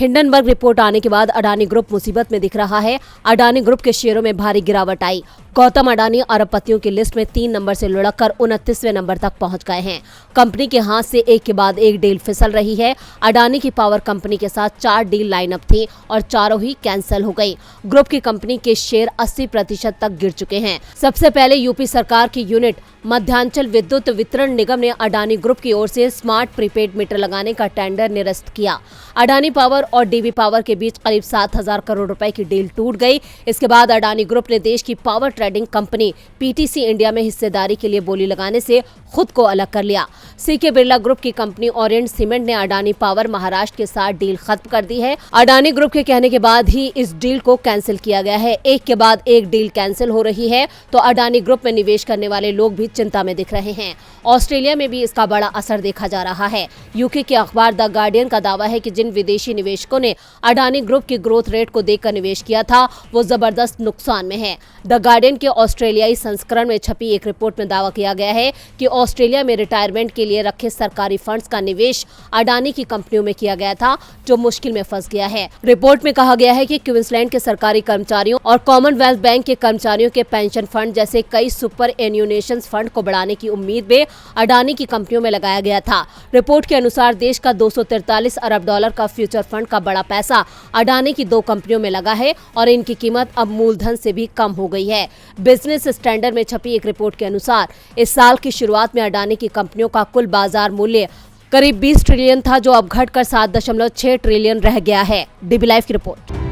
Hindenburg report आने के बाद अडानी ग्रुप मुसीबत में दिख रहा है। अडानी ग्रुप के शेयरों में भारी गिरावट आई। गौतम अडानी अरबपतियों की लिस्ट में 3 नंबर से लुढ़ककर 29वें नंबर तक पहुंच गए हैं। कंपनी के हाथ से एक के बाद एक डील फिसल रही है। अडानी की पावर कंपनी के साथ 4 डील लाइनअप थी और चारों ही कैंसिल हो गई। ग्रुप की कंपनी के शेयर 80% तक गिर चुके हैं। सबसे पहले यूपी सरकार की यूनिट मध्यांचल विद्युत वितरण निगम ने अडानी ग्रुप की ओर से स्मार्ट प्रीपेड मीटर लगाने का टेंडर निरस्त किया। अडानी पावर और डीबी पावर के बीच करीब 7,000 करोड़ रुपए की डील टूट गई। इसके बाद अडानी ग्रुप ने देश की power trading company PTC India में हिस्सेदारी के लिए बोली लगाने से खुद को अलग कर लिया। सीके बिरला ग्रुप की कंपनी ओरिएंट सीमेंट ने अडानी पावर महाराष्ट्र के साथ डील खत्म कर दी है। अडानी ग्रुप के कहने के बाद ही इस डील को कैंसिल किया गया है। एक के बाद एक डील कैंसिल हो रही है तो अडानी ग्रुप में निवेश करने वाले लोग भी चिंता में दिख रहे हैं। ऑस्ट्रेलिया में भी इसका बड़ा असर देखा जा रहा है। यूके के अखबार द गार्डियन का दावा है कि जिन विदेशी निवेशकों ने अडानी ग्रुप की ग्रोथ रेट को देखकर निवेश किया था वो जबरदस्त नुकसान में है। द गार्डियन के ऑस्ट्रेलियाई संस्करण में छपी एक रिपोर्ट में दावा किया गया है कि ऑस्ट्रेलिया में रिटायरमेंट के लिए रखे सरकारी फंड्स का निवेश अडानी की कंपनियों में किया गया था जो मुश्किल में फंस गया है। रिपोर्ट में कहा गया है कि क्वींसलैंड के सरकारी कर्मचारियों और कॉमनवेल्थ बैंक के कर्मचारियों के पेंशन फंड जैसे कई सुपर एन्यूनेशन फंड को बढ़ाने की उम्मीद में अडानी की कंपनियों में लगाया गया था। रिपोर्ट के अनुसार देश का 243 अरब डॉलर का फ्यूचर फंड का बड़ा पैसा अडानी की 2 कंपनियों में लगा है और इनकी कीमत अब मूलधन से भी कम हो गई है। बिजनेस स्टैंडर्ड में छपी एक रिपोर्ट के अनुसार इस साल की शुरुआत में अडानी की कंपनियों का कुल बाजार मूल्य करीब 20 ट्रिलियन था जो अब घटकर 7.6 ट्रिलियन रह गया है। डीबी लाइव की रिपोर्ट।